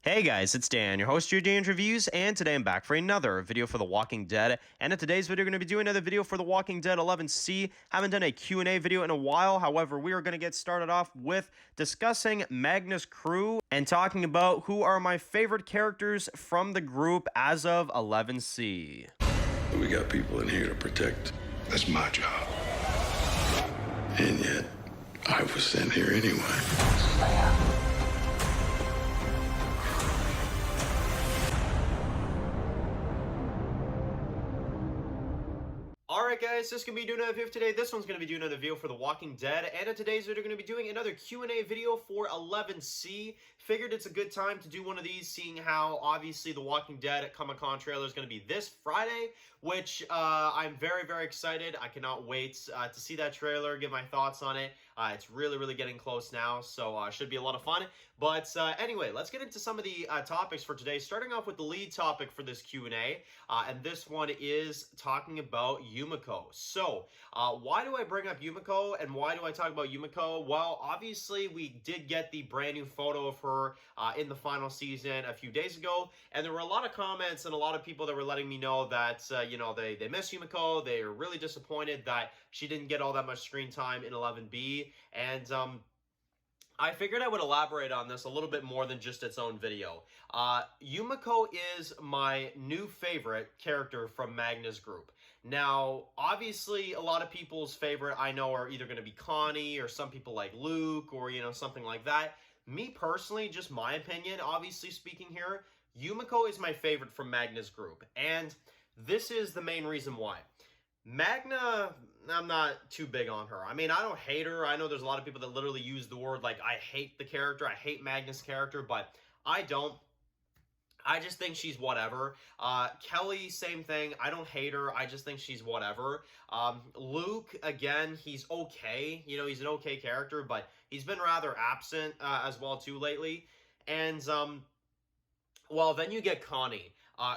Hey guys, it's Dan, your host of your Dan's Reviews, and today I'm back for another video for The Walking Dead. And in today's video, we're going to be doing another video for The Walking Dead 11C. Haven't done a Q&A video in a while, however, we are going to get started off with discussing Magna's crew and talking about who are my favorite characters from the group as of 11C. We got people in here to protect. That's my job. And yet, I was sent here anyway. Alright guys, this is going to be doing another video today. This one's going to be doing another video for The Walking Dead. And in today's video, we're going to be doing another Q&A video for 11C. Figured it's a good time to do one of these, seeing how obviously The Walking Dead Comic-Con trailer is going to be this Friday, which I'm very, very excited. I cannot wait to see that trailer, give my thoughts on it. It's really, really getting close now, so should be a lot of fun. But anyway, let's get into some of the topics for today, starting off with the lead topic for this Q&A. And this one is talking about Yumiko. So, why do I bring up Yumiko and why do I talk about Yumiko? Well, obviously, we did get the brand new photo of her in the final season a few days ago, and there were a lot of comments and a lot of people that were letting me know that, you know, they miss Yumiko. They are really disappointed that she didn't get all that much screen time in 11B, and I figured I would elaborate on this a little bit more than just its own video. Yumiko is my new favorite character from Magna's group. Now, obviously, a lot of people's favorite I know are either going to be Connie or some people like Luke or, you know, something like that. Me personally, just my opinion, obviously speaking here, Yumiko is my favorite from Magna's group. And this is the main reason why. Magna, I'm not too big on her. I mean, I don't hate her. I know there's a lot of people that literally use the word, like, I hate the character. I hate Magna's character, but I don't. I just think she's whatever. Kelly, same thing. I don't hate her. I just think she's whatever. Luke, again, he's okay. You know, he's an okay character, but he's been rather absent as well, too, lately. And, well, then you get Connie.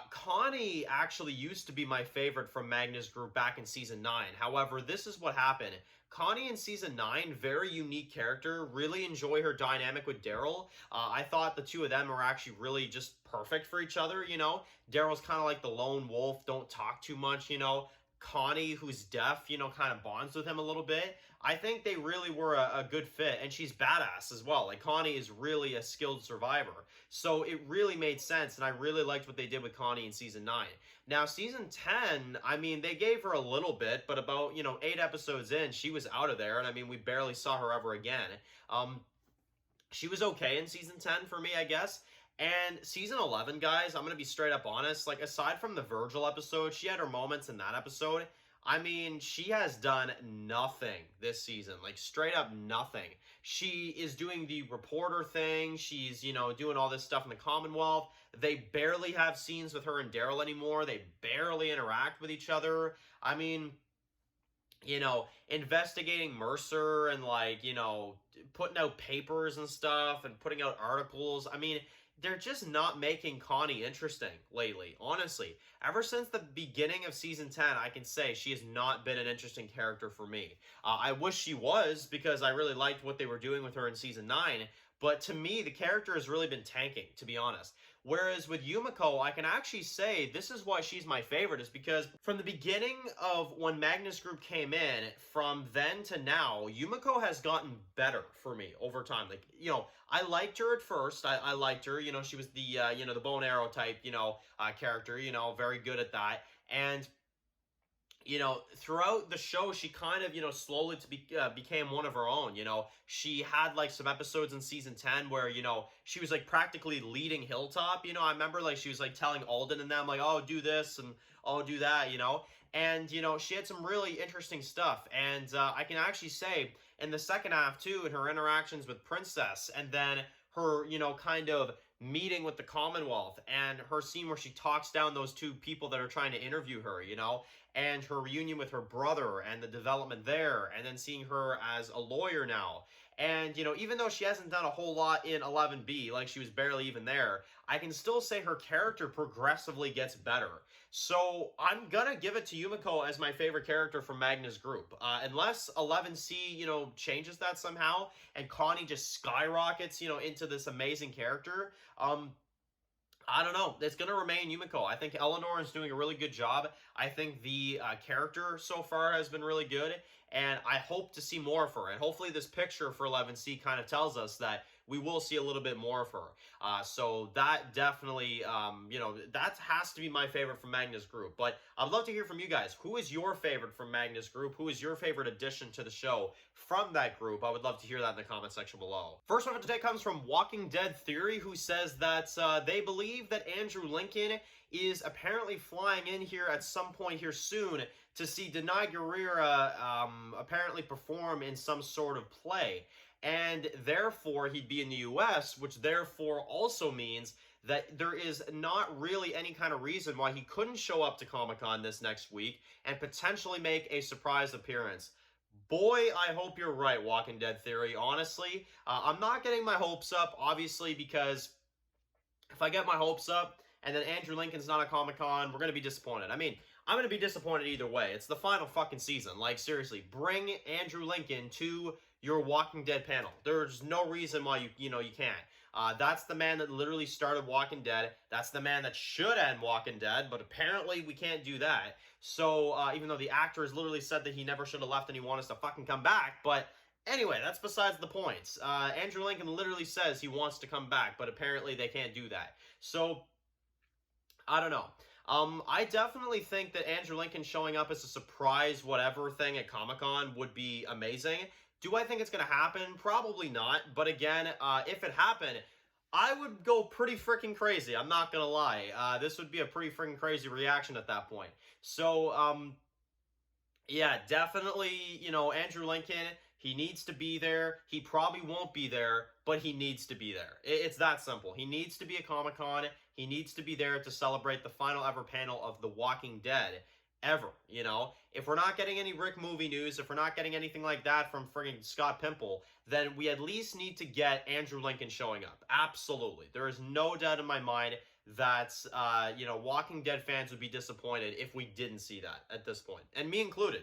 Connie actually used to be my favorite from Magna's group back in Season 9. However, this is what happened. Connie in Season 9, very unique character. Really enjoy her dynamic with Daryl. I thought the two of them are actually really just perfect for each other, you know? Daryl's kind of like the lone wolf, don't talk too much, you know? Connie, who's deaf, you know, kind of bonds with him a little bit. I think they really were a good fit, and she's badass as well. Like, Connie is really a skilled survivor. So it really made sense, and I really liked what they did with Connie in Season 9. Now, Season 10, I mean, they gave her a little bit, but about, you know, 8 episodes in, she was out of there, and I mean, we barely saw her ever again. She was okay in Season 10 for me, I guess. And Season 11, guys, I'm going to be straight up honest. Like, aside from the Virgil episode, she had her moments in that episode. I mean, she has done nothing this season. Like, straight up nothing. She is doing the reporter thing. She's, you know, doing all this stuff in the Commonwealth. They barely have scenes with her and Daryl anymore. They barely interact with each other. I mean, you know, investigating Mercer and, like, you know, putting out papers and stuff and putting out articles. I mean, they're just not making Connie interesting lately, honestly. Ever since the beginning of Season 10, I can say she has not been an interesting character for me. I wish she was, because I really liked what they were doing with her in Season 9, but to me, the character has really been tanking, to be honest. Whereas with Yumiko, I can actually say this is why she's my favorite, is because from the beginning of when Magnus Group came in, from then to now, Yumiko has gotten better for me over time. Like, you know, I liked her at first. I liked her. You know, she was the, you know, the bow and arrow type, you know, character, you know, very good at that. And you know, throughout the show, she kind of, you know, slowly became one of her own, you know. She had, like, some episodes in Season 10 where, you know, she was, like, practically leading Hilltop, you know. I remember, like, she was, like, telling Alden and them, like, oh, do this and oh, do that, you know. And, you know, she had some really interesting stuff. And I can actually say in the second half, too, in her interactions with Princess, and then her, you know, kind of meeting with the Commonwealth, and her scene where she talks down those two people that are trying to interview her, you know, and her reunion with her brother and the development there, and then seeing her as a lawyer now. And, you know, even though she hasn't done a whole lot in 11B, like she was barely even there, I can still say her character progressively gets better. So I'm gonna give it to Yumiko as my favorite character from Magna's group. Unless 11C, you know, changes that somehow, and Connie just skyrockets, you know, into this amazing character, I don't know. It's going to remain Yumiko. I think Eleanor is doing a really good job. I think the character so far has been really good, and I hope to see more of her. And hopefully this picture for 11C kind of tells us that we will see a little bit more of her. So that definitely, that has to be my favorite from Magna's group. But I'd love to hear from you guys. Who is your favorite from Magna's group? Who is your favorite addition to the show from that group? I would love to hear that in the comment section below. First one for today comes from Walking Dead Theory, who says that they believe that Andrew Lincoln is apparently flying in here at some point here soon to see Denai Guerrera apparently perform in some sort of play. And therefore, he'd be in the US, which therefore also means that there is not really any kind of reason why he couldn't show up to Comic-Con this next week and potentially make a surprise appearance. Boy, I hope you're right, Walking Dead Theory. Honestly, I'm not getting my hopes up, obviously, because if I get my hopes up and then Andrew Lincoln's not at Comic-Con, we're going to be disappointed. I mean, I'm going to be disappointed either way. It's the final fucking season. Like, seriously, bring Andrew Lincoln to your Walking Dead panel. There's no reason why you can't. That's the man that literally started Walking Dead. That's the man that should end Walking Dead, but apparently we can't do that. So, even though the actor has literally said that he never should have left and he wants us to fucking come back, but anyway, that's besides the point. Andrew Lincoln literally says he wants to come back, but apparently they can't do that. So, I don't know. I definitely think that Andrew Lincoln showing up as a surprise whatever thing at Comic-Con would be amazing. Do I think it's going to happen? Probably not. But again, if it happened, I would go pretty freaking crazy. I'm not going to lie. This would be a pretty freaking crazy reaction at that point. So, yeah, definitely, Andrew Lincoln, he needs to be there. He probably won't be there, but he needs to be there. It's that simple. He needs to be at Comic-Con. He needs to be there to celebrate the final ever panel of The Walking Dead. Ever, If we're not getting any Rick movie news, if we're not getting anything like that from friggin' Scott Pimple, then we at least need to get Andrew Lincoln showing up. Absolutely. There is no doubt in my mind that, Walking Dead fans would be disappointed if we didn't see that at this point. And me included,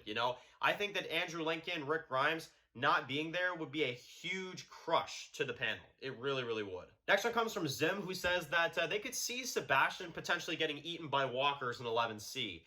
I think that Andrew Lincoln, Rick Grimes, not being there would be a huge crush to the panel. It really, really would. Next one comes from Zim, who says that they could see Sebastian potentially getting eaten by walkers in 11C.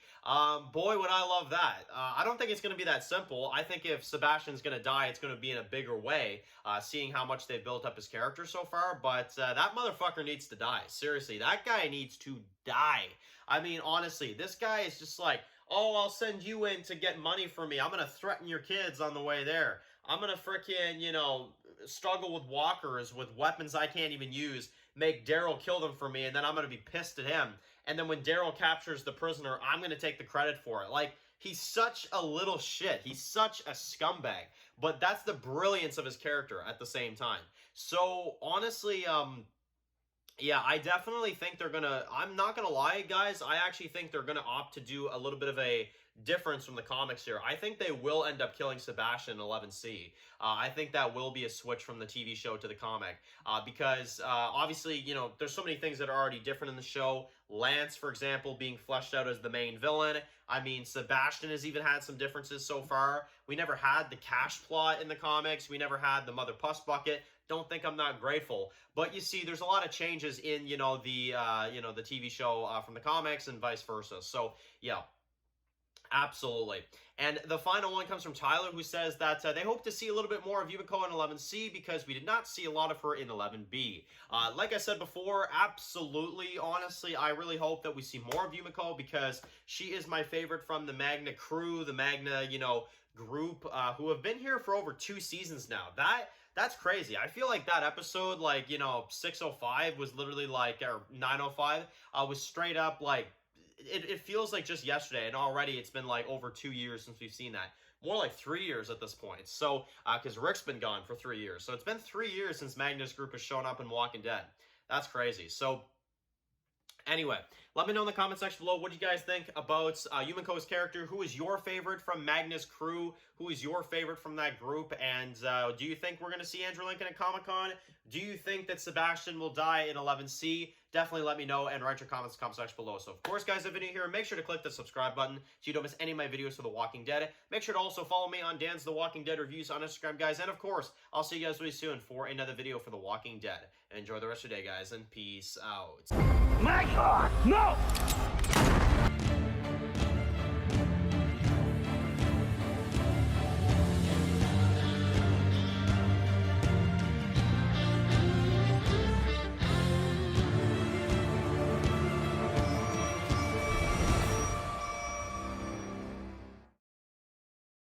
Boy, would I love that. I don't think it's going to be that simple. I think if Sebastian's going to die, it's going to be in a bigger way, seeing how much they've built up his character so far. But that motherfucker needs to die. Seriously, that guy needs to die. I mean, honestly, this guy is just like, oh, I'll send you in to get money for me. I'm going to threaten your kids on the way there. I'm going to frickin', struggle with walkers with weapons I can't even use, make Daryl kill them for me, and then I'm going to be pissed at him. And then when Daryl captures the prisoner, I'm going to take the credit for it. Like, he's such a little shit. He's such a scumbag. But that's the brilliance of his character at the same time. So, honestly, yeah, I definitely think they're going to, I'm not going to lie, guys, I actually think they're going to opt to do a little bit of a difference from the comics here. I think they will end up killing Sebastian in 11C. I think that will be a switch from the TV show to the comic because obviously, there's so many things that are already different in the show. Lance, for example, being fleshed out as the main villain. I mean, Sebastian has even had some differences so far. We never had the cash plot in the comics. We never had the Mother Puss bucket. Don't think I'm not grateful. But you see, there's a lot of changes in, the TV show from the comics and vice versa. So, yeah. Absolutely. And the final one comes from Tyler, who says that they hope to see a little bit more of Yumiko in 11C because we did not see a lot of her in 11B. Like I said before, absolutely, honestly, I really hope that we see more of Yumiko because she is my favorite from the Magna crew, the Magna, group, who have been here for over 2 seasons now. That's crazy. I feel like that episode, 605 was literally or 905, was straight up it feels like just yesterday, and already it's been over 2 years since we've seen that. More like 3 years at this point. So, because Rick's been gone for 3 years. So it's been 3 years since Magna's group has shown up in Walking Dead. That's crazy. So, anyway, let me know in the comment section below what you guys think about Yumiko's character. Who is your favorite from Magna's crew? Who is your favorite from that group? And do you think we're going to see Andrew Lincoln at Comic-Con? Do you think that Sebastian will die in 11C? Definitely let me know and write your comments in the comment section below. So, of course, guys, if you're new here, make sure to click the subscribe button so you don't miss any of my videos for The Walking Dead. Make sure to also follow me on Dan's The Walking Dead reviews on Instagram, guys. And, of course, I'll see you guys really soon for another video for The Walking Dead. Enjoy the rest of your day, guys, and peace out. My God, no!